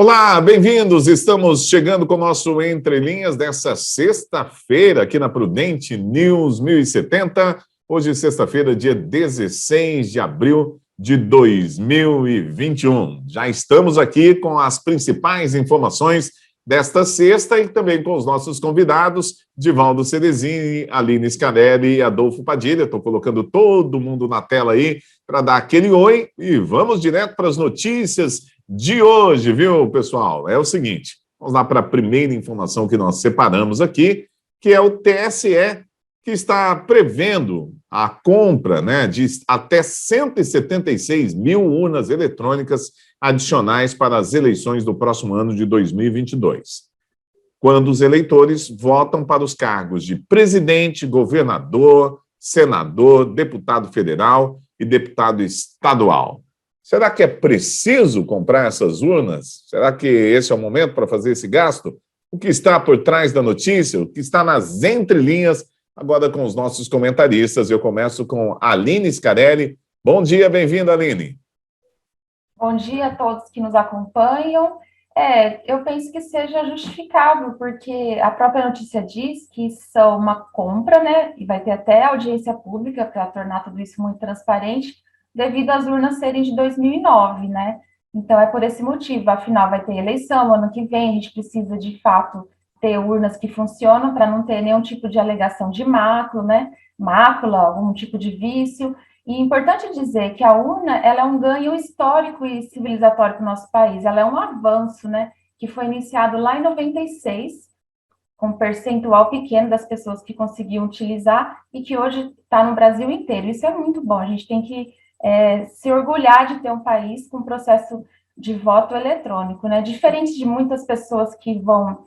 Olá, bem-vindos. Estamos chegando com o nosso Entre Linhas dessa sexta-feira aqui na Prudente News 1070. Hoje, sexta-feira, dia 16 de abril de 2021. Já estamos aqui com as principais informações desta sexta e também com os nossos convidados, Divaldo Ceresini, Aline Scarelli e Adolfo Padilha. Estou colocando todo mundo na tela aí para dar aquele oi e vamos direto para as notícias de hoje, viu, pessoal? É o seguinte, vamos lá para a primeira informação que nós separamos aqui, que é o TSE, que está prevendo a compra, de até 176 mil urnas eletrônicas adicionais para as eleições do próximo ano de 2022, quando os eleitores votam para os cargos de presidente, governador, senador, deputado federal e deputado estadual. Será que é preciso comprar essas urnas? Será que esse é o momento para fazer esse gasto? O que está por trás da notícia? O que está nas entrelinhas? Agora com os nossos comentaristas. Eu começo com a Aline Scarelli. Bom dia, bem-vinda, Aline. Bom dia a todos que nos acompanham. Eu penso que seja justificável, porque a própria notícia diz que são uma compra, e vai ter até audiência pública para tornar tudo isso muito transparente, devido às urnas serem de 2009, Então, é por esse motivo, afinal, vai ter eleição ano que vem, a gente precisa, de fato, ter urnas que funcionam para não ter nenhum tipo de alegação de mácula, algum tipo de vício. E é importante dizer que a urna, ela é um ganho histórico e civilizatório para o nosso país, ela é um avanço, que foi iniciado lá em 96, com um percentual pequeno das pessoas que conseguiam utilizar e que hoje está no Brasil inteiro. Isso é muito bom, a gente tem que se orgulhar de ter um país com processo de voto eletrônico, Diferente de muitas pessoas que vão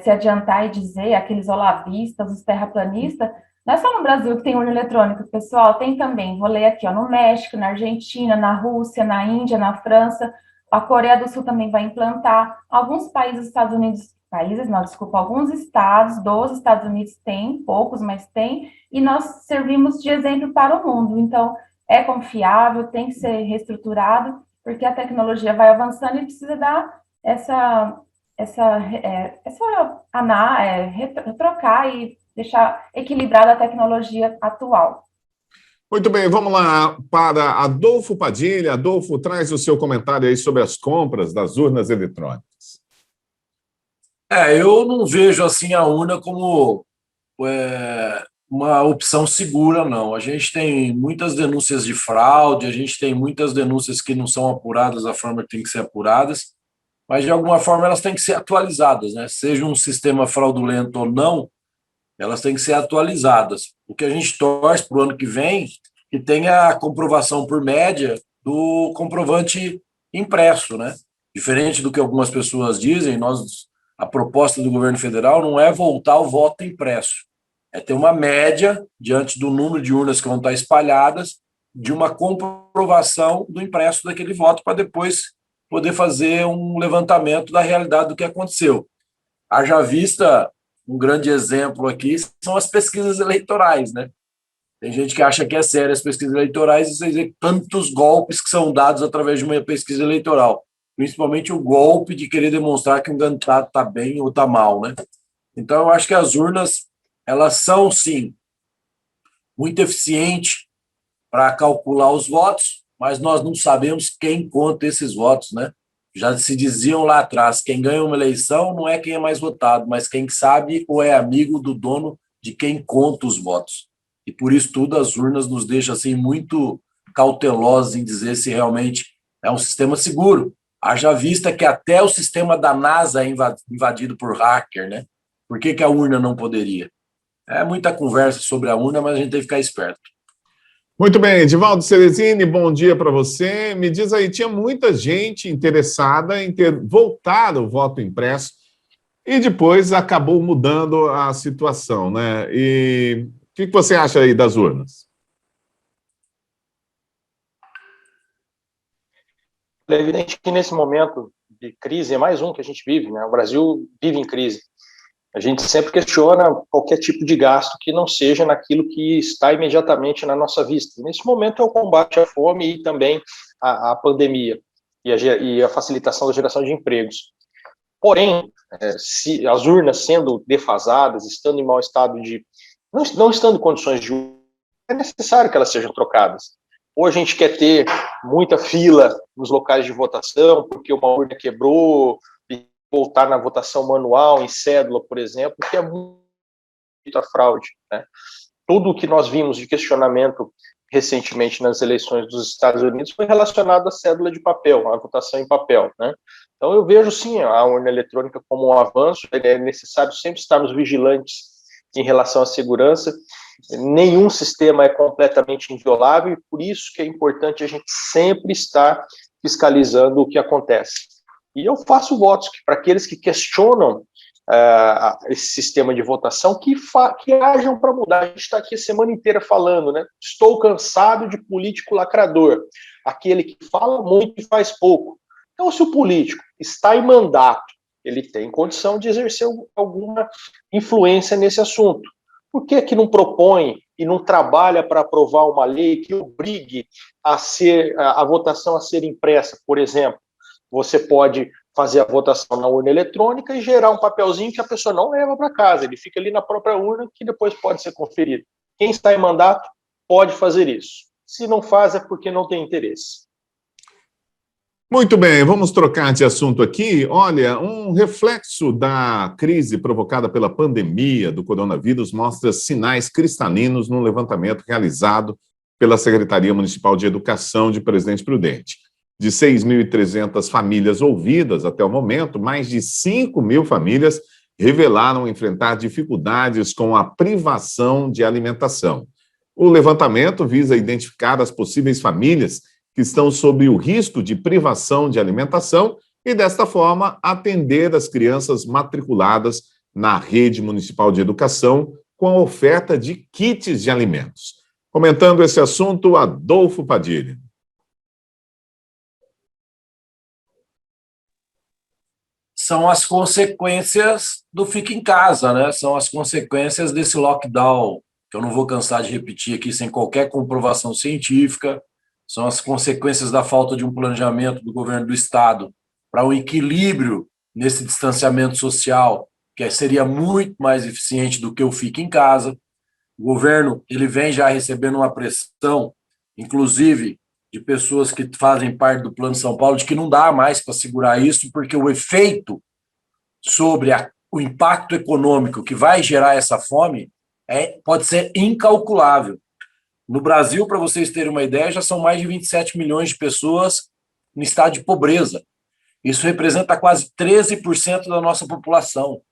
se adiantar e dizer, aqueles olavistas, os terraplanistas, não é só no Brasil que tem urna eletrônica, pessoal, tem também, vou ler aqui, no México, na Argentina, na Rússia, na Índia, na França, a Coreia do Sul também vai implantar, alguns países dos Estados Unidos, alguns estados dos Estados Unidos têm, poucos, mas tem, e nós servimos de exemplo para o mundo, então, é confiável, tem que ser reestruturado, porque a tecnologia vai avançando e precisa dar trocar e deixar equilibrada a tecnologia atual. Muito bem, vamos lá para Adolfo Padilha. Adolfo, traz o seu comentário aí sobre as compras das urnas eletrônicas. Eu não vejo assim a urna como uma opção segura, não. A gente tem muitas denúncias de fraude, a gente tem muitas denúncias que não são apuradas da forma que tem que ser apuradas, mas de alguma forma elas têm que ser atualizadas, Seja um sistema fraudulento ou não, elas têm que ser atualizadas. O que a gente torce para o ano que vem, que tenha a comprovação por média do comprovante impresso, Diferente do que algumas pessoas dizem, a proposta do governo federal não é voltar ao voto impresso, é ter uma média, diante do número de urnas que vão estar espalhadas, de uma comprovação do impresso daquele voto, para depois poder fazer um levantamento da realidade do que aconteceu. Haja vista, um grande exemplo aqui são as pesquisas eleitorais, Tem gente que acha que é sério as pesquisas eleitorais, e vocês veem tantos golpes que são dados através de uma pesquisa eleitoral, principalmente o golpe de querer demonstrar que um candidato está bem ou está mal, Então, eu acho que as urnas, elas são, sim, muito eficientes para calcular os votos, mas nós não sabemos quem conta esses votos, Já se diziam lá atrás, quem ganha uma eleição não é quem é mais votado, mas quem sabe ou é amigo do dono de quem conta os votos. E por isso tudo as urnas nos deixam assim, muito cautelosos em dizer se realmente é um sistema seguro. Haja vista que até o sistema da NASA é invadido por hacker, Por que a urna não poderia? É muita conversa sobre a urna, mas a gente tem que ficar esperto. Muito bem, Divaldo Ceresini, bom dia para você. Me diz aí, tinha muita gente interessada em voltar o voto impresso e depois acabou mudando a situação, E o que você acha aí das urnas? É evidente que nesse momento de crise, é mais um que a gente vive, O Brasil vive em crise. A gente sempre questiona qualquer tipo de gasto que não seja naquilo que está imediatamente na nossa vista. Nesse momento é o combate à fome e também à pandemia. e a facilitação da geração de empregos. Porém, se as urnas sendo defasadas, estando em mau estado não estando em condições de uso, é necessário que elas sejam trocadas. Ou a gente quer ter muita fila nos locais de votação, porque uma urna quebrou, e voltar na votação manual, em cédula, por exemplo, que é muita fraude, né? Tudo o que nós vimos de questionamento recentemente nas eleições dos Estados Unidos foi relacionado à cédula de papel, à votação em papel, né? Então eu vejo sim a urna eletrônica como um avanço. É necessário sempre estarmos vigilantes em relação à segurança. Nenhum sistema é completamente inviolável e por isso que é importante a gente sempre estar fiscalizando o que acontece. E eu faço votos para aqueles que questionam esse sistema de votação, que hajam para mudar. A gente está aqui a semana inteira falando, né? Estou cansado de político lacrador, aquele que fala muito e faz pouco. Então, se o político está em mandato, ele tem condição de exercer alguma influência nesse assunto. Por que não propõe e não trabalha para aprovar uma lei que obrigue a votação a ser impressa? Por exemplo, você pode fazer a votação na urna eletrônica e gerar um papelzinho que a pessoa não leva para casa, ele fica ali na própria urna, que depois pode ser conferido. Quem está em mandato pode fazer isso. Se não faz, é porque não tem interesse. Muito bem, vamos trocar de assunto aqui. Olha, um reflexo da crise provocada pela pandemia do coronavírus mostra sinais cristalinos no levantamento realizado pela Secretaria Municipal de Educação de Presidente Prudente. De 6.300 famílias ouvidas até o momento, mais de 5.000 famílias revelaram enfrentar dificuldades com a privação de alimentação. O levantamento visa identificar as possíveis famílias que estão sob o risco de privação de alimentação e, desta forma, atender as crianças matriculadas na rede municipal de educação com a oferta de kits de alimentos. Comentando esse assunto, Adolfo Padilha. São as consequências do fica em casa, né? São as consequências desse lockdown, que eu não vou cansar de repetir aqui sem qualquer comprovação científica. São as consequências da falta de um planejamento do governo do estado para um equilíbrio nesse distanciamento social, que seria muito mais eficiente do que o fica em casa. O governo ele vem já recebendo uma pressão, inclusive de pessoas que fazem parte do Plano São Paulo, de que não dá mais para segurar isso, porque o efeito sobre o impacto econômico que vai gerar essa fome pode ser incalculável. No Brasil, para vocês terem uma ideia, já são mais de 27 milhões de pessoas em estado de pobreza. Isso representa quase 13% da nossa população.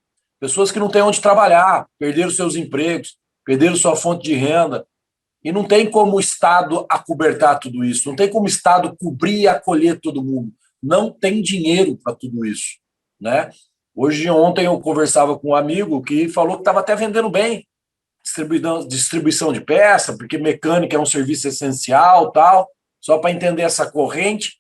Pessoas que não têm onde trabalhar, perderam seus empregos, perderam sua fonte de renda. E não tem como o Estado acobertar tudo isso, não tem como o Estado cobrir e acolher todo mundo. Não tem dinheiro para tudo isso, né? Ontem eu conversava com um amigo que falou que estava até vendendo bem distribuição de peça, porque mecânica é um serviço essencial, tal, só para entender essa corrente.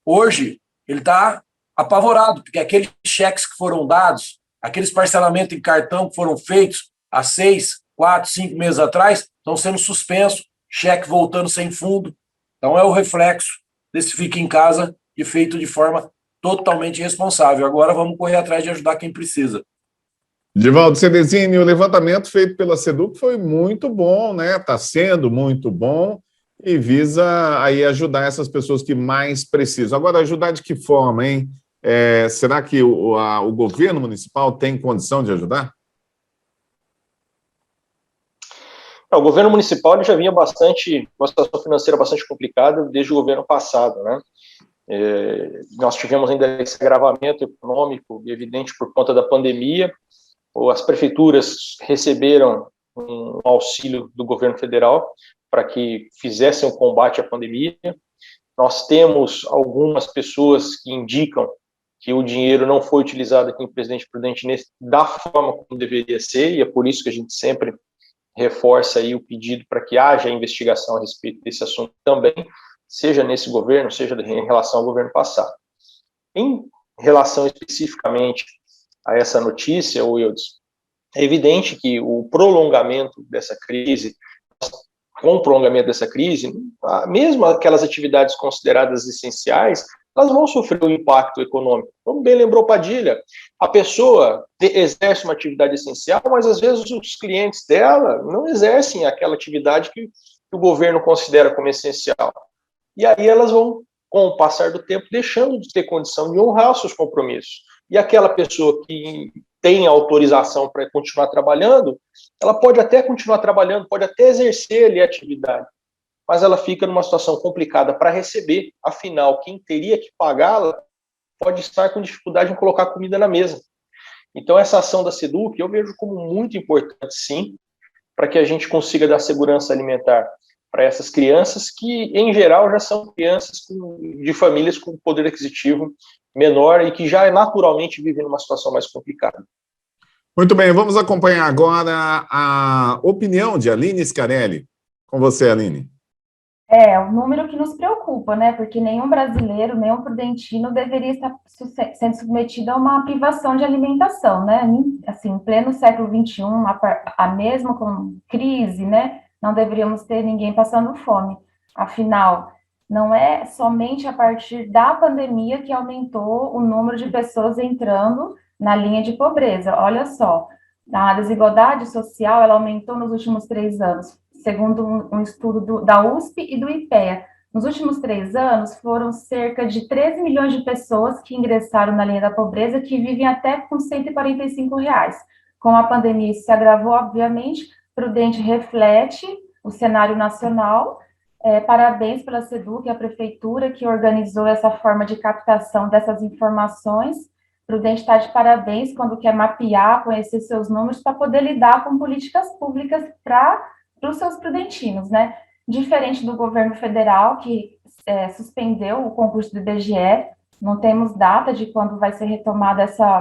Hoje, ele está apavorado, porque aqueles cheques que foram dados, aqueles parcelamentos em cartão que foram feitos há 6, 4, 5 meses atrás, estão sendo suspensos, cheque voltando sem fundo. Então, é o reflexo desse fica em casa e feito de forma totalmente irresponsável. Agora, vamos correr atrás de ajudar quem precisa. Divaldo Ceresini, o levantamento feito pela SEDUC foi muito bom, né? Está sendo muito bom e visa aí ajudar essas pessoas que mais precisam. Agora, ajudar de que forma, hein? Será que o governo municipal tem condição de ajudar? O governo municipal já vinha uma situação financeira bastante complicada desde o governo passado, né? Nós tivemos ainda esse agravamento econômico evidente por conta da pandemia. As prefeituras receberam um auxílio do governo federal para que fizessem o combate à pandemia. Nós temos algumas pessoas que indicam que o dinheiro não foi utilizado aqui em Presidente Prudente da forma como deveria ser, e é por isso que a gente sempre reforça aí o pedido para que haja investigação a respeito desse assunto também, seja nesse governo, seja em relação ao governo passado. Em relação especificamente a essa notícia, Wildes, é evidente que o prolongamento dessa crise, com o prolongamento dessa crise, mesmo aquelas atividades consideradas essenciais, elas vão sofrer um impacto econômico. Como bem lembrou Padilha, a pessoa exerce uma atividade essencial, mas às vezes os clientes dela não exercem aquela atividade que o governo considera como essencial. E aí elas vão, com o passar do tempo, deixando de ter condição de honrar os seus compromissos. E aquela pessoa que tem autorização para continuar trabalhando, ela pode até continuar trabalhando, pode até exercer ali a atividade, mas ela fica numa situação complicada para receber, afinal, quem teria que pagá-la pode estar com dificuldade em colocar comida na mesa. Então, essa ação da SEDUC eu vejo como muito importante, sim, para que a gente consiga dar segurança alimentar para essas crianças que, em geral, já são crianças de famílias com poder aquisitivo menor e que já naturalmente vivem numa situação mais complicada. Muito bem, vamos acompanhar agora a opinião de Aline Scarelli. Com você, Aline. O número que nos preocupa, né? Porque nenhum brasileiro, nenhum prudentino deveria estar sendo submetido a uma privação de alimentação, né? Assim, em pleno século XXI, a mesma com crise, né? Não deveríamos ter ninguém passando fome. Afinal, não é somente a partir da pandemia que aumentou o número de pessoas entrando na linha de pobreza. Olha só, a desigualdade social, ela aumentou nos últimos 3 anos, segundo um estudo da USP e do IPEA. Nos últimos 3 anos, foram cerca de 13 milhões de pessoas que ingressaram na linha da pobreza, que vivem até com R$145. Com a pandemia, isso se agravou, obviamente. Prudente reflete o cenário nacional. Parabéns pela SEDUC, a prefeitura que organizou essa forma de captação dessas informações. Prudente está de parabéns quando quer mapear, conhecer seus números para poder lidar com políticas públicas para os seus prudentinos, né? Diferente do governo federal, que suspendeu o concurso do IBGE, não temos data de quando vai ser retomada essa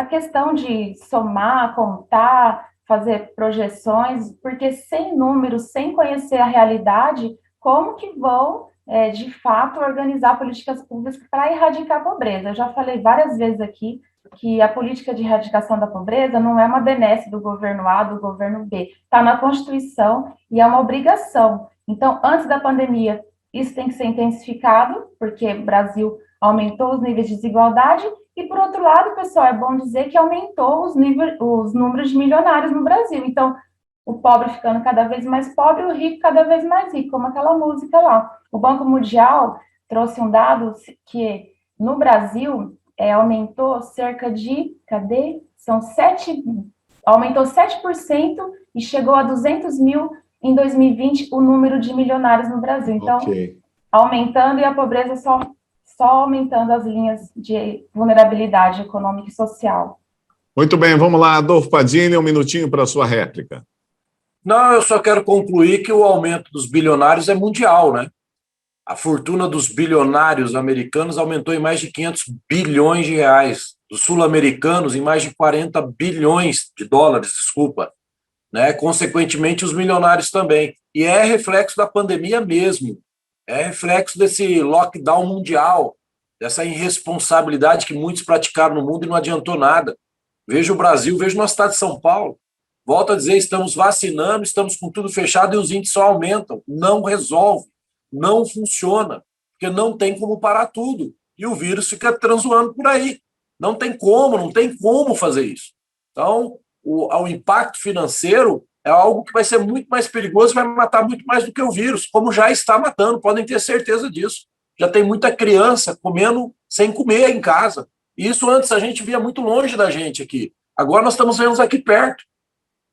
questão de somar, contar, fazer projeções, porque sem números, sem conhecer a realidade, como que vão, de fato, organizar políticas públicas para erradicar a pobreza? Eu já falei várias vezes aqui que a política de erradicação da pobreza não é uma benesse do governo A, do governo B, está na Constituição e é uma obrigação. Então, antes da pandemia, isso tem que ser intensificado, porque o Brasil aumentou os níveis de desigualdade, e, por outro lado, pessoal, é bom dizer que aumentou os números de milionários no Brasil. Então, o pobre ficando cada vez mais pobre, o rico cada vez mais rico, como aquela música lá. O Banco Mundial trouxe um dado que, no Brasil, aumentou cerca de, aumentou 7% e chegou a 200 mil em 2020 o número de milionários no Brasil. Então, aumentando, e a pobreza só aumentando as linhas de vulnerabilidade econômica e social. Muito bem, vamos lá, Adolfo Padilha, um minutinho para a sua réplica. Não, eu só quero concluir que o aumento dos bilionários é mundial, né? A fortuna dos bilionários americanos aumentou em mais de 500 bilhões de reais, dos sul-americanos em mais de 40 bilhões de dólares, desculpa, né? Consequentemente, os milionários também. E é reflexo da pandemia mesmo, é reflexo desse lockdown mundial, dessa irresponsabilidade que muitos praticaram no mundo e não adiantou nada. Veja o Brasil, veja nosso estado de São Paulo. Volto a dizer, estamos vacinando, estamos com tudo fechado e os índices só aumentam. Não resolve, não funciona, porque não tem como parar tudo. E o vírus fica transuando por aí. Não tem como fazer isso. Então, o impacto financeiro é algo que vai ser muito mais perigoso, vai matar muito mais do que o vírus, como já está matando, podem ter certeza disso. Já tem muita criança comendo sem comer em casa. Isso antes a gente via muito longe da gente aqui. Agora nós estamos vendo aqui perto.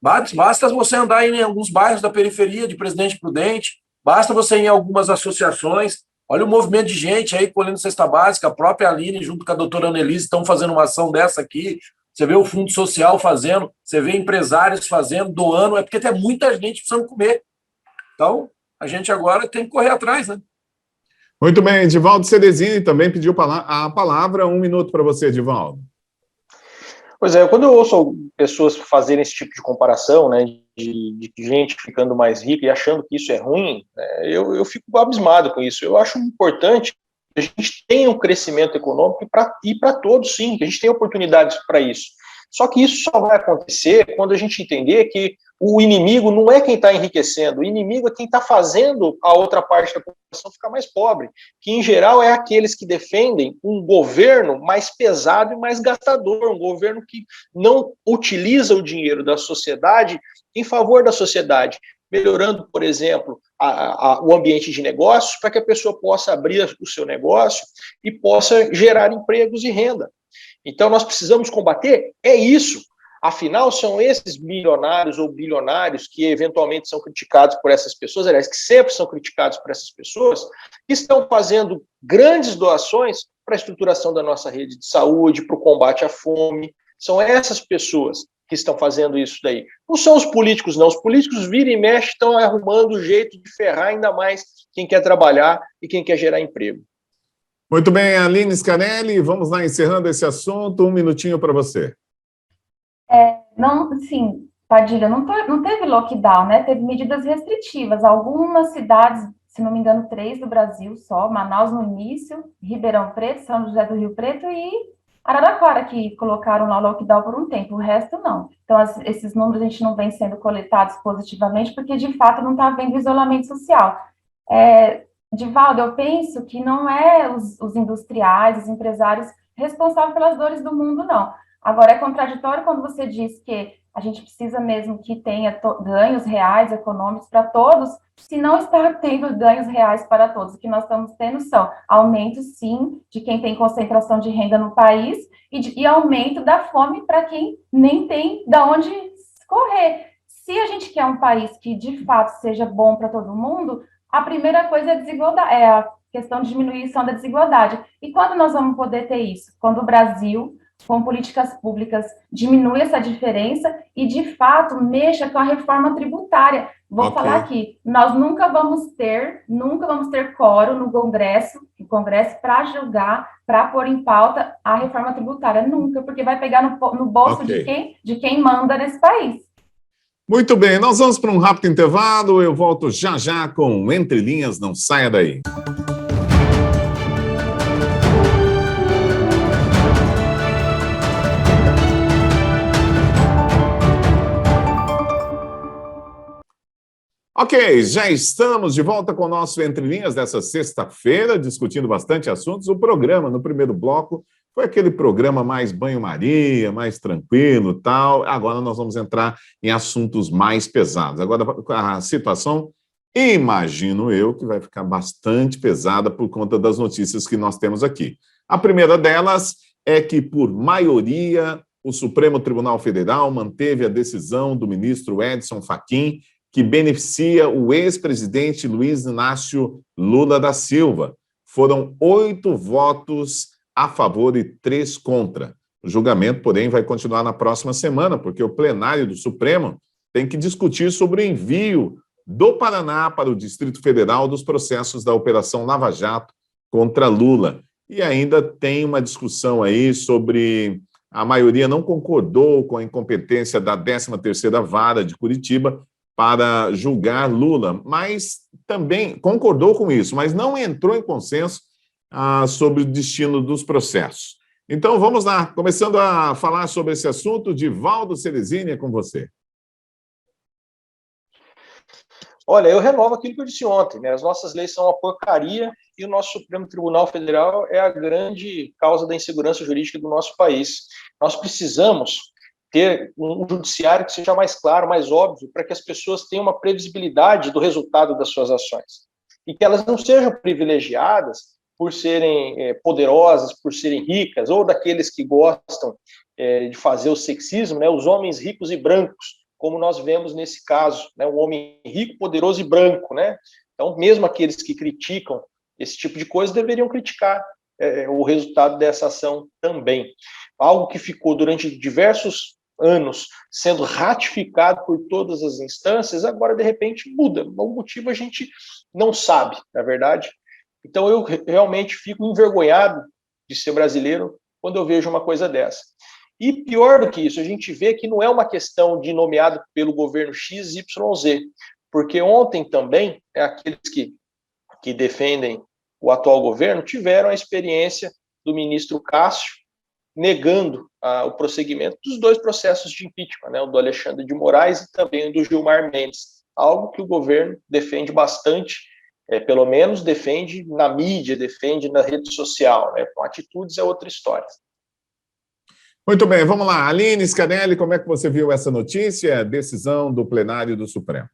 Basta você andar em alguns bairros da periferia de Presidente Prudente, basta você ir em algumas associações. Olha o movimento de gente aí colhendo cesta básica, a própria Aline junto com a doutora Annelise estão fazendo uma ação dessa aqui. Você vê o Fundo Social fazendo, você vê empresários fazendo, doando, é porque tem muita gente precisando comer. Então, a gente agora tem que correr atrás, né? Muito bem, Edivaldo Ceresini também pediu a palavra. 1 minuto para você, Edivaldo. Pois é, quando eu ouço pessoas fazerem esse tipo de comparação, né, de gente ficando mais rica e achando que isso é ruim, eu fico abismado com isso. Eu acho importante que a gente tenha um crescimento econômico e para todos, sim, que a gente tenha oportunidades para isso. Só que isso só vai acontecer quando a gente entender que o inimigo não é quem está enriquecendo, o inimigo é quem está fazendo a outra parte da população ficar mais pobre, que em geral é aqueles que defendem um governo mais pesado e mais gastador, um governo que não utiliza o dinheiro da sociedade em favor da sociedade, melhorando, por exemplo, o ambiente de negócios para que a pessoa possa abrir o seu negócio e possa gerar empregos e renda. Então, nós precisamos combater isso. Afinal, são esses milionários ou bilionários que eventualmente são criticados por essas pessoas, aliás, que sempre são criticados por essas pessoas, que estão fazendo grandes doações para a estruturação da nossa rede de saúde, para o combate à fome. São essas pessoas que estão fazendo isso daí. Não são os políticos, não. Os políticos viram e mexem, estão arrumando o jeito de ferrar ainda mais quem quer trabalhar e quem quer gerar emprego. Muito bem, Aline Scarnelli, vamos lá encerrando esse assunto. Um minutinho para você. Não, sim, Padilha, não teve lockdown, né? Teve medidas restritivas. Algumas cidades, se não me engano, 3 do Brasil só, Manaus no início, Ribeirão Preto, São José do Rio Preto e Araraquara, que colocaram lá lockdown por um tempo, o resto não. Então, esses números a gente não vem sendo coletados positivamente, porque de fato não está havendo isolamento social. Divaldo, eu penso que não é os industriais, os empresários responsáveis pelas dores do mundo, não. Agora, é contraditório quando você diz que a gente precisa mesmo que tenha ganhos reais econômicos para todos, se não está tendo ganhos reais para todos. O que nós estamos tendo são aumento, sim, de quem tem concentração de renda no país e aumento da fome para quem nem tem de onde escorrer. Se a gente quer um país que, de fato, seja bom para todo mundo, a primeira coisa é a desigualdade, é a questão de diminuição da desigualdade. E quando nós vamos poder ter isso? Quando o Brasil, com políticas públicas, diminui essa diferença e, de fato, mexa com a reforma tributária. Vou falar aqui, nós nunca vamos ter quórum no Congresso para julgar, para pôr em pauta a reforma tributária. Nunca, porque vai pegar no bolso de quem manda nesse país. Muito bem, nós vamos para um rápido intervalo. Eu volto já já com Entre Linhas, não saia daí. Ok, já estamos de volta com o nosso Entre Linhas dessa sexta-feira, discutindo bastante assuntos. O programa, no primeiro bloco, foi aquele programa mais banho-maria, mais tranquilo e tal. Agora nós vamos entrar em assuntos mais pesados. Agora, a situação, imagino eu, que vai ficar bastante pesada por conta das notícias que nós temos aqui. A primeira delas é que, por maioria, o Supremo Tribunal Federal manteve a decisão do ministro Edson Fachin, que beneficia o ex-presidente Luiz Inácio Lula da Silva. Foram 8 votos a favor e 3 contra. O julgamento, porém, vai continuar na próxima semana, porque o plenário do Supremo tem que discutir sobre o envio do Paraná para o Distrito Federal dos processos da Operação Lava Jato contra Lula. E ainda tem uma discussão aí sobre a maioria não concordou com a incompetência da 13ª Vara de Curitiba para julgar Lula, mas também concordou com isso, mas não entrou em consenso sobre o destino dos processos. Então, vamos lá, começando a falar sobre esse assunto, Divaldo Ceresini, é com você. Olha, eu renovo aquilo que eu disse ontem, né? As nossas leis são uma porcaria e o nosso Supremo Tribunal Federal é a grande causa da insegurança jurídica do nosso país. Nós precisamos ter um judiciário que seja mais claro, mais óbvio, para que as pessoas tenham uma previsibilidade do resultado das suas ações. E que elas não sejam privilegiadas por serem poderosas, por serem ricas, ou daqueles que gostam de fazer o sexismo, né, os homens ricos e brancos, como nós vemos nesse caso, né, um homem rico, poderoso e branco. Né? Então, mesmo aqueles que criticam esse tipo de coisa deveriam criticar o resultado dessa ação também. Algo que ficou durante diversos anos sendo ratificado por todas as instâncias, agora, de repente, muda. O motivo a gente não sabe, na verdade. Então, eu realmente fico envergonhado de ser brasileiro quando eu vejo uma coisa dessa. E pior do que isso, a gente vê que não é uma questão de nomeado pelo governo XYZ, porque ontem também, aqueles que defendem o atual governo tiveram a experiência do ministro Cássio, negando o prosseguimento dos dois processos de impeachment, né, o do Alexandre de Moraes e também o do Gilmar Mendes, algo que o governo defende bastante, pelo menos defende na mídia, defende na rede social, né, com atitudes é outra história. Muito bem, vamos lá. Aline Scanelli, como é que você viu essa notícia, a decisão do plenário do Supremo?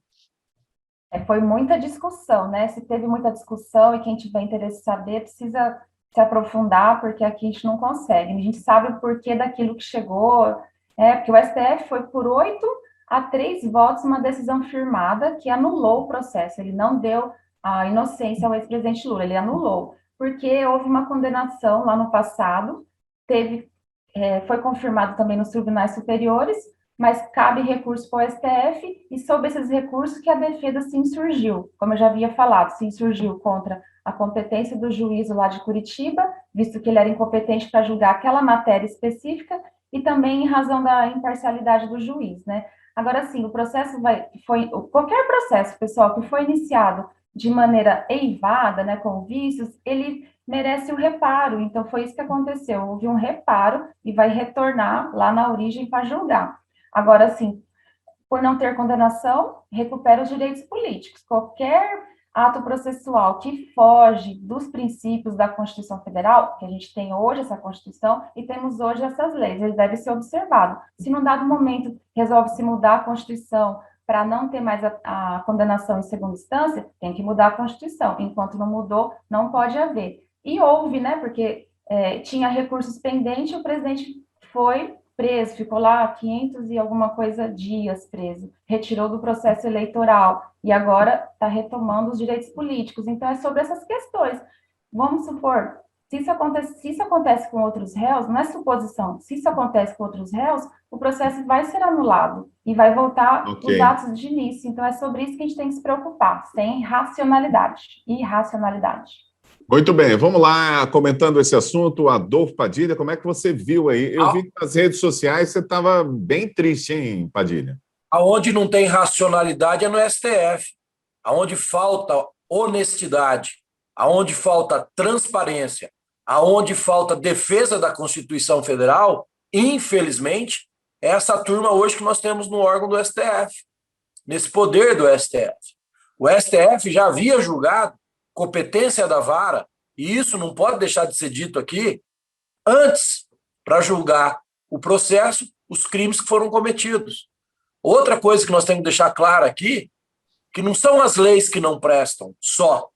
Foi muita discussão, né? Se teve muita discussão e quem tiver interesse em saber precisa se aprofundar, porque aqui a gente não consegue. A gente sabe o porquê daquilo que chegou, porque o STF foi por 8-3 votos, uma decisão firmada que anulou o processo. Ele não deu a inocência ao ex-presidente Lula, ele anulou, porque houve uma condenação lá no passado, foi confirmado também nos tribunais superiores, mas cabe recurso para o STF, e sob esses recursos que a defesa se insurgiu, como eu já havia falado, se insurgiu contra a competência do juízo lá de Curitiba, visto que ele era incompetente para julgar aquela matéria específica, e também em razão da imparcialidade do juiz, né? Agora, sim, o processo qualquer processo, pessoal, que foi iniciado de maneira eivada, né, com vícios, ele merece o reparo. Então, foi isso que aconteceu. Houve um reparo e vai retornar lá na origem para julgar. Agora, sim, por não ter condenação, recupera os direitos políticos. Qualquer ato processual que foge dos princípios da Constituição Federal, que a gente tem hoje essa Constituição e temos hoje essas leis, ele deve ser observado. Se num dado momento resolve-se mudar a Constituição para não ter mais a condenação em segunda instância, tem que mudar a Constituição. Enquanto não mudou, não pode haver. E houve, né, porque tinha recursos pendentes, o presidente foi preso, ficou lá 500 e alguma coisa dias preso, retirou do processo eleitoral e agora está retomando os direitos políticos. Então, é sobre essas questões. Vamos supor, se isso acontece com outros réus, não é suposição, se isso acontece com outros réus, o processo vai ser anulado e vai voltar os atos de início. Então, é sobre isso que a gente tem que se preocupar, sem irracionalidade. Muito bem, vamos lá, comentando esse assunto, Adolfo Padilha, como é que você viu aí? Eu vi que nas redes sociais você estava bem triste, hein, Padilha? Aonde não tem racionalidade é no STF, aonde falta honestidade, aonde falta transparência, aonde falta defesa da Constituição Federal, infelizmente, é essa turma hoje que nós temos no órgão do STF, nesse poder do STF. O STF já havia julgado competência da vara, e isso não pode deixar de ser dito aqui, antes, para julgar o processo, os crimes que foram cometidos. Outra coisa que nós temos que deixar claro aqui, que não são as leis que não prestam só,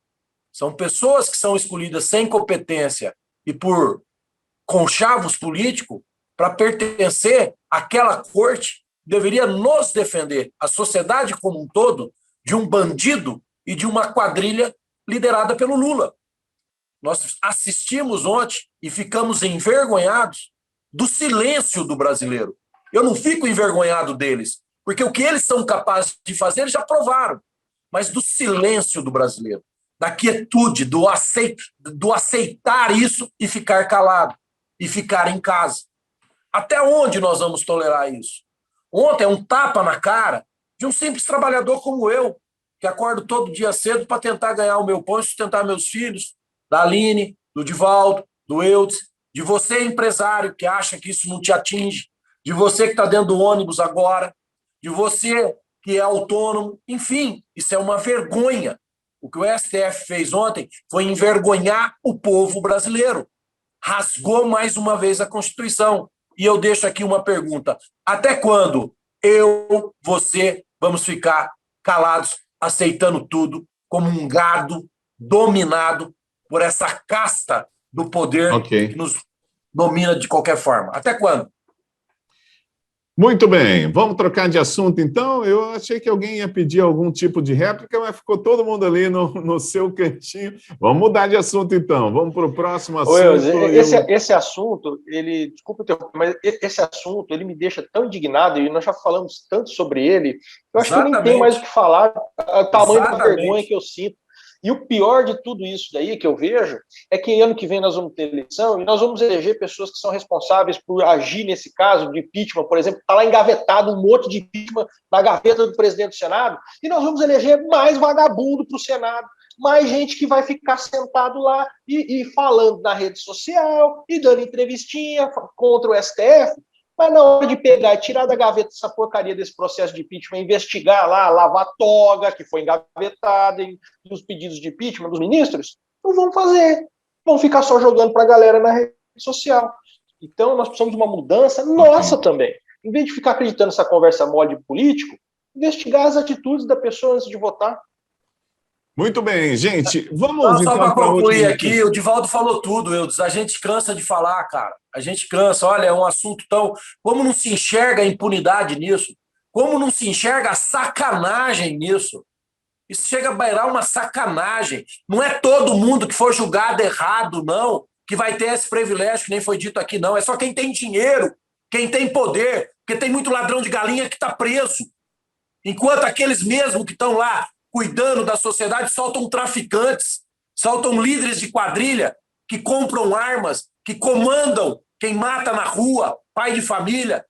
são pessoas que são escolhidas sem competência e por conchavos políticos para pertencer àquela corte, deveria nos defender, a sociedade como um todo, de um bandido e de uma quadrilha liderada pelo Lula. Nós assistimos ontem e ficamos envergonhados do silêncio do brasileiro. Eu não fico envergonhado deles, porque o que eles são capazes de fazer, eles já provaram. Mas do silêncio do brasileiro, da quietude, do aceitar isso e ficar calado, e ficar em casa. Até onde nós vamos tolerar isso? Ontem é um tapa na cara de um simples trabalhador como eu, que acordo todo dia cedo para tentar ganhar o meu pão e sustentar meus filhos, da Aline, do Divaldo, do Eudes, de você, empresário, que acha que isso não te atinge, de você que está dentro do ônibus agora, de você que é autônomo, enfim, isso é uma vergonha. O que o STF fez ontem foi envergonhar o povo brasileiro. Rasgou mais uma vez a Constituição. E eu deixo aqui uma pergunta. Até quando você, vamos ficar calados, aceitando tudo como um gado dominado por essa casta do poder que nos domina de qualquer forma? Até quando? Muito bem, vamos trocar de assunto então. Eu achei que alguém ia pedir algum tipo de réplica, mas ficou todo mundo ali no seu cantinho. Vamos mudar de assunto então, vamos para o próximo assunto. Esse assunto, desculpa interromper, mas esse assunto, ele me deixa tão indignado, e nós já falamos tanto sobre ele, eu acho que eu nem tenho mais o que falar, o tamanho da vergonha que eu sinto. E o pior de tudo isso daí que eu vejo é que ano que vem nós vamos ter eleição e nós vamos eleger pessoas que são responsáveis por agir nesse caso de impeachment, por exemplo, está lá engavetado um monte de impeachment na gaveta do presidente do Senado, e nós vamos eleger mais vagabundo para o Senado. mais gente que vai ficar sentado lá e falando na rede social e dando entrevistinha contra o STF. Mas na hora de pegar e tirar da gaveta essa porcaria desse processo de impeachment, investigar lá, lavar a toga, que foi engavetada, os pedidos de impeachment dos ministros, não vão fazer. Vão ficar só jogando para a galera na rede social. Então, nós precisamos de uma mudança nossa também. Em vez de ficar acreditando nessa conversa mole de político, investigar as atitudes da pessoa antes de votar. Muito bem, gente. Vamos Só então para concluir última... aqui, o Divaldo falou tudo, Eudes. A gente cansa de falar, cara. A gente cansa. Olha, é um assunto tão... Como não se enxerga a impunidade nisso? Como não se enxerga a sacanagem nisso? Isso chega a beirar uma sacanagem. Não é todo mundo que for julgado errado, não, que vai ter esse privilégio, que nem foi dito aqui, não. É só quem tem dinheiro, quem tem poder, porque tem muito ladrão de galinha que está preso. Enquanto aqueles mesmos que estão lá cuidando da sociedade soltam traficantes, soltam líderes de quadrilha que compram armas, que comandam quem mata na rua, pai de família,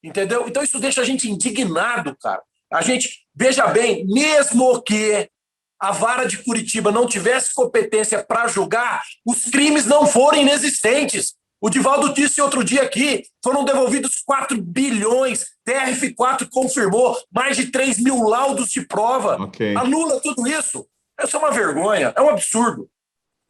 entendeu? Então isso deixa a gente indignado, cara. A gente, veja bem, mesmo que a vara de Curitiba não tivesse competência para julgar, os crimes não foram inexistentes. O Divaldo disse outro dia aqui, foram devolvidos 4 bilhões, TRF4 confirmou, mais de 3 mil laudos de prova. Okay. Anula tudo isso. Isso é uma vergonha, é um absurdo.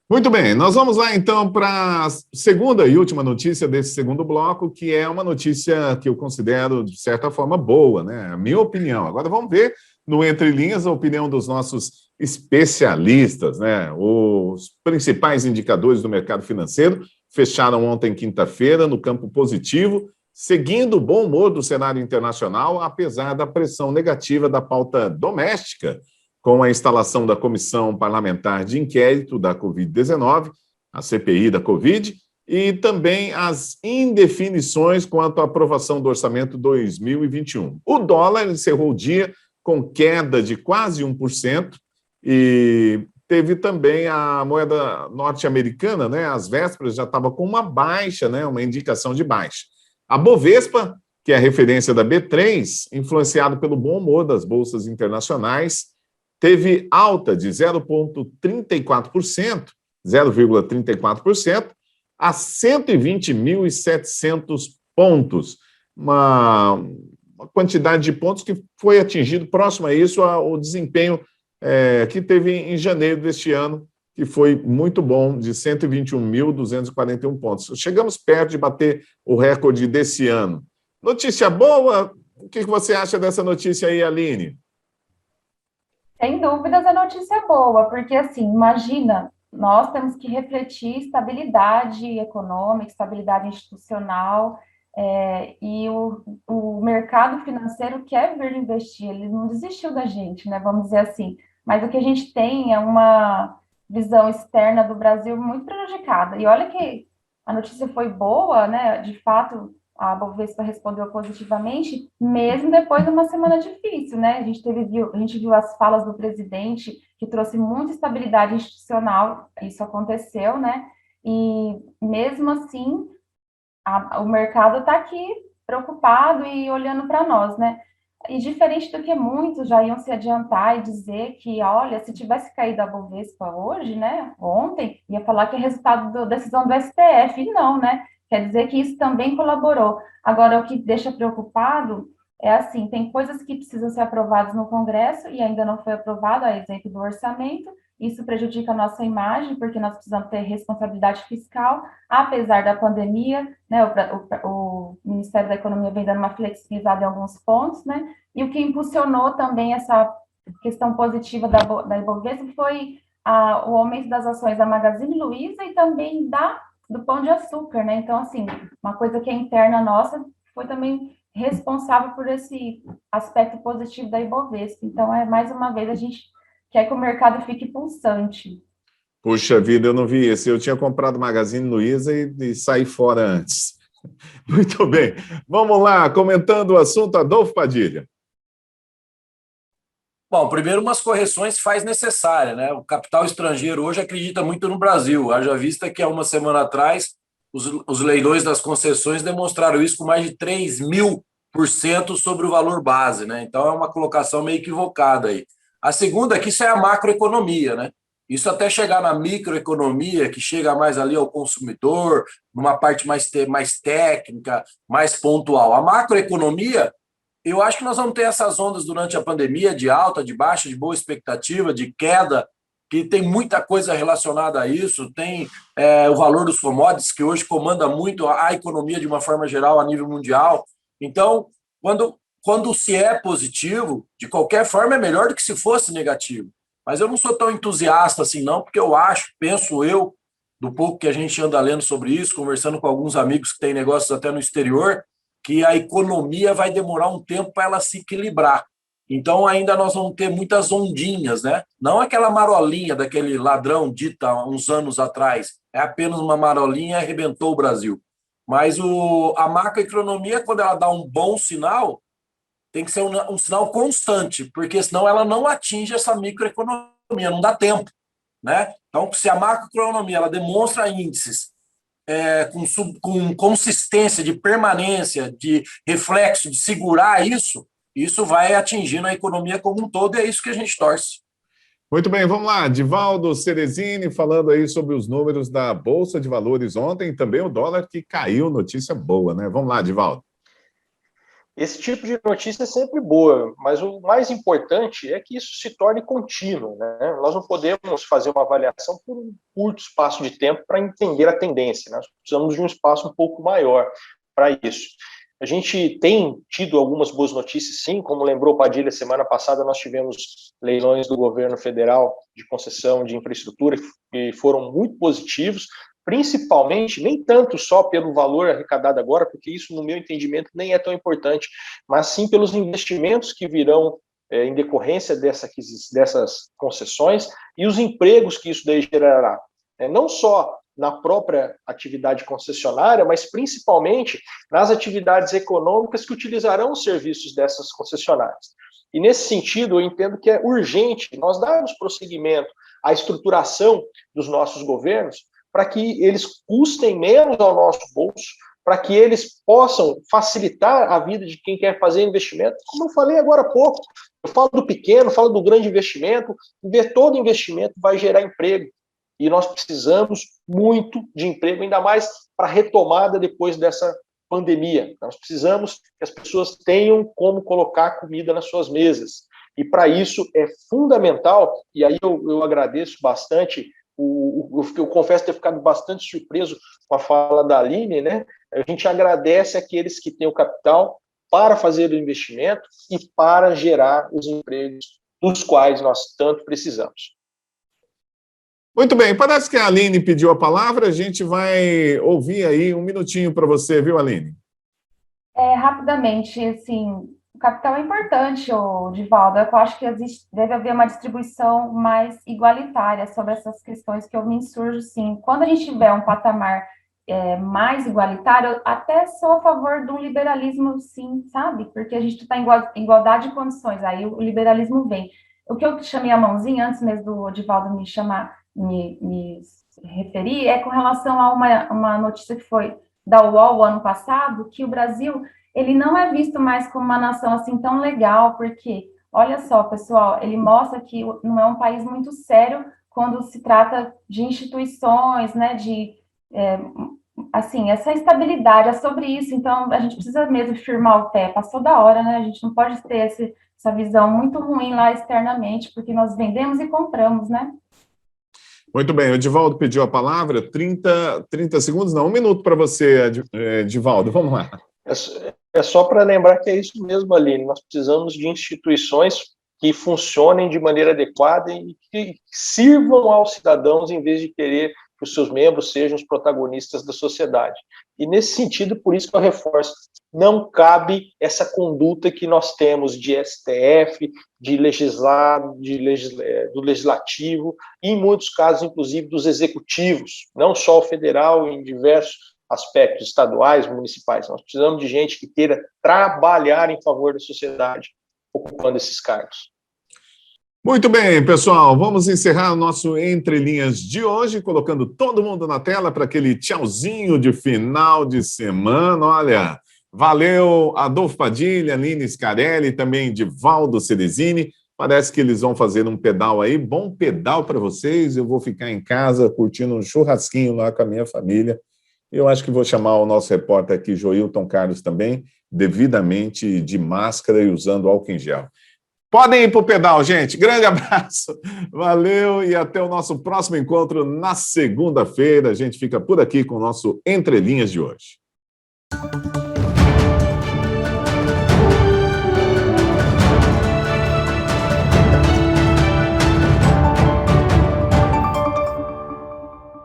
Muito bem, nós vamos lá então para a segunda e última notícia desse segundo bloco, que é uma notícia que eu considero, de certa forma, boa, né? A minha opinião. Agora vamos ver, no Entre Linhas, a opinião dos nossos especialistas, né? Os principais indicadores do mercado financeiro fecharam ontem, quinta-feira, no campo positivo, seguindo o bom humor do cenário internacional, apesar da pressão negativa da pauta doméstica, com a instalação da Comissão Parlamentar de Inquérito da Covid-19, a CPI da Covid, e também as indefinições quanto à aprovação do orçamento 2021. O dólar encerrou o dia com queda de quase 1%, e teve também a moeda norte-americana, né? Às vésperas já estava com uma baixa, né? Uma indicação de baixa. A Bovespa, que é a referência da B3, influenciado pelo bom humor das bolsas internacionais, teve alta de 0,34%, a 120.700 pontos. Uma quantidade de pontos que foi atingido próximo a isso ao desempenho que teve em janeiro deste ano, que foi muito bom, de 121.241 pontos. Chegamos perto de bater o recorde desse ano. Notícia boa? O que você acha dessa notícia aí, Aline? Sem dúvidas, a notícia é boa, porque, assim, imagina, nós temos que refletir estabilidade econômica, estabilidade institucional, e o mercado financeiro quer vir investir, ele não desistiu da gente, né, vamos dizer assim, mas o que a gente tem é uma visão externa do Brasil muito prejudicada, e olha que a notícia foi boa, né, de fato, a Bovespa respondeu positivamente, mesmo depois de uma semana difícil, né? A gente viu as falas do presidente, que trouxe muita estabilidade institucional, isso aconteceu, né? E mesmo assim, o mercado está aqui preocupado e olhando para nós, né? E diferente do que muitos já iam se adiantar e dizer que, olha, se tivesse caído a Bovespa hoje, né? Ontem, ia falar que é resultado da decisão do STF, e não, né? Quer dizer que isso também colaborou. Agora, o que deixa preocupado é assim, tem coisas que precisam ser aprovadas no Congresso e ainda não foi aprovado, a exemplo do orçamento, isso prejudica a nossa imagem, porque nós precisamos ter responsabilidade fiscal, apesar da pandemia, né, o Ministério da Economia vem dando uma flexibilizada em alguns pontos, né, e o que impulsionou também essa questão positiva da Ibovespa foi o aumento das ações da Magazine Luiza e também do Pão de Açúcar, né? Então, assim, uma coisa que é interna nossa foi também responsável por esse aspecto positivo da Ibovespa. Então, mais uma vez, a gente quer que o mercado fique pulsante. Puxa vida, eu não vi esse. Eu tinha comprado Magazine Luiza e saí fora antes. Muito bem. Vamos lá, comentando o assunto, Adolfo Padilha. Bom, primeiro umas correções faz necessária, né? O capital estrangeiro hoje acredita muito no Brasil, haja vista que há uma semana atrás os leilões das concessões demonstraram isso com mais de 3.000% sobre o valor base, né? Então é uma colocação meio equivocada aí. A segunda é que isso é a macroeconomia, né? Isso até chegar na microeconomia, que chega mais ali ao consumidor, numa parte mais técnica, mais pontual. A macroeconomia, eu acho que nós vamos ter essas ondas durante a pandemia, de alta, de baixa, de boa expectativa, de queda, que tem muita coisa relacionada a isso. Tem o valor dos commodities, que hoje comanda muito a economia de uma forma geral a nível mundial. Então, quando se é positivo, de qualquer forma é melhor do que se fosse negativo. Mas eu não sou tão entusiasta assim, não, porque penso eu, do pouco que a gente anda lendo sobre isso, conversando com alguns amigos que têm negócios até no exterior, que a economia vai demorar um tempo para ela se equilibrar. Então, ainda nós vamos ter muitas ondinhas, né? Não aquela marolinha daquele ladrão dita há uns anos atrás, é apenas uma marolinha e arrebentou o Brasil. Mas a macroeconomia, quando ela dá um bom sinal, tem que ser um sinal constante, porque senão ela não atinge essa microeconomia, não dá tempo, né? Então, se a macroeconomia ela demonstra índices com consistência de permanência, de reflexo, de segurar isso vai atingindo a economia como um todo, e é isso que a gente torce. Muito bem, vamos lá. Divaldo Ceresini falando aí sobre os números da Bolsa de Valores ontem, também o dólar que caiu, notícia boa, né? Vamos lá, Divaldo. Esse tipo de notícia é sempre boa, mas o mais importante é que isso se torne contínuo, né? Nós não podemos fazer uma avaliação por um curto espaço de tempo para entender a tendência, né? Nós precisamos de um espaço um pouco maior para isso. A gente tem tido algumas boas notícias, sim, como lembrou Padilha, semana passada nós tivemos leilões do governo federal de concessão de infraestrutura que foram muito positivos, principalmente, nem tanto só pelo valor arrecadado agora, porque isso, no meu entendimento, nem é tão importante, mas sim pelos investimentos que virão em decorrência dessas concessões e os empregos que isso daí gerará. Não só na própria atividade concessionária, mas principalmente nas atividades econômicas que utilizarão os serviços dessas concessionárias. E nesse sentido, eu entendo que é urgente nós darmos prosseguimento à estruturação dos nossos governos para que eles custem menos ao nosso bolso, para que eles possam facilitar a vida de quem quer fazer investimento. Como eu falei agora há pouco, eu falo do pequeno, falo do grande investimento, todo investimento vai gerar emprego. E nós precisamos muito de emprego, ainda mais para a retomada depois dessa pandemia. Nós precisamos que as pessoas tenham como colocar comida nas suas mesas. E para isso é fundamental, e aí eu agradeço bastante, eu confesso ter ficado bastante surpreso com a fala da Aline, né? A gente agradece aqueles que têm o capital para fazer o investimento e para gerar os empregos dos quais nós tanto precisamos. Muito bem, parece que a Aline pediu a palavra, a gente vai ouvir aí um minutinho para você, viu, Aline? Rapidamente, assim, o capital é importante, Divaldo, eu acho que deve haver uma distribuição mais igualitária sobre essas questões que eu me insurjo, sim. Quando a gente tiver um patamar mais igualitário, eu até sou a favor do liberalismo, sim, sabe? Porque a gente está em igualdade de condições, aí o liberalismo vem. O que eu chamei a mãozinha, antes mesmo do Divaldo me referir, é com relação a uma notícia que foi da UOL ano passado, que o Brasil ele não é visto mais como uma nação assim tão legal, porque, olha só, pessoal, ele mostra que não é um país muito sério quando se trata de instituições, né, assim, essa estabilidade, é sobre isso, então a gente precisa mesmo firmar o pé, passou da hora, né, a gente não pode ter essa visão muito ruim lá externamente, porque nós vendemos e compramos, né? Muito bem, o Divaldo pediu a palavra, 30 segundos, não, um minuto para você, Divaldo, vamos lá. É só para lembrar que é isso mesmo, Aline, nós precisamos de instituições que funcionem de maneira adequada e que sirvam aos cidadãos em vez de querer que os seus membros sejam os protagonistas da sociedade. E nesse sentido, por isso que eu reforço, não cabe essa conduta que nós temos de STF, do legislativo, e em muitos casos, inclusive, dos executivos, não só o federal, em diversos aspectos estaduais, municipais. Nós precisamos de gente que queira trabalhar em favor da sociedade, ocupando esses cargos. Muito bem, pessoal, vamos encerrar o nosso Entre Linhas de hoje, colocando todo mundo na tela para aquele tchauzinho de final de semana. Olha, valeu Adolfo Padilha, Aline Scarelli, também Divaldo Ceresini. Parece que eles vão fazer um pedal aí. Bom pedal para vocês. Eu vou ficar em casa curtindo um churrasquinho lá com a minha família. Eu acho que vou chamar o nosso repórter aqui, Joilton Carlos, também, devidamente de máscara e usando álcool em gel. Podem ir para o pedal, gente. Grande abraço. Valeu e até o nosso próximo encontro na segunda-feira. A gente fica por aqui com o nosso Entre Linhas de hoje.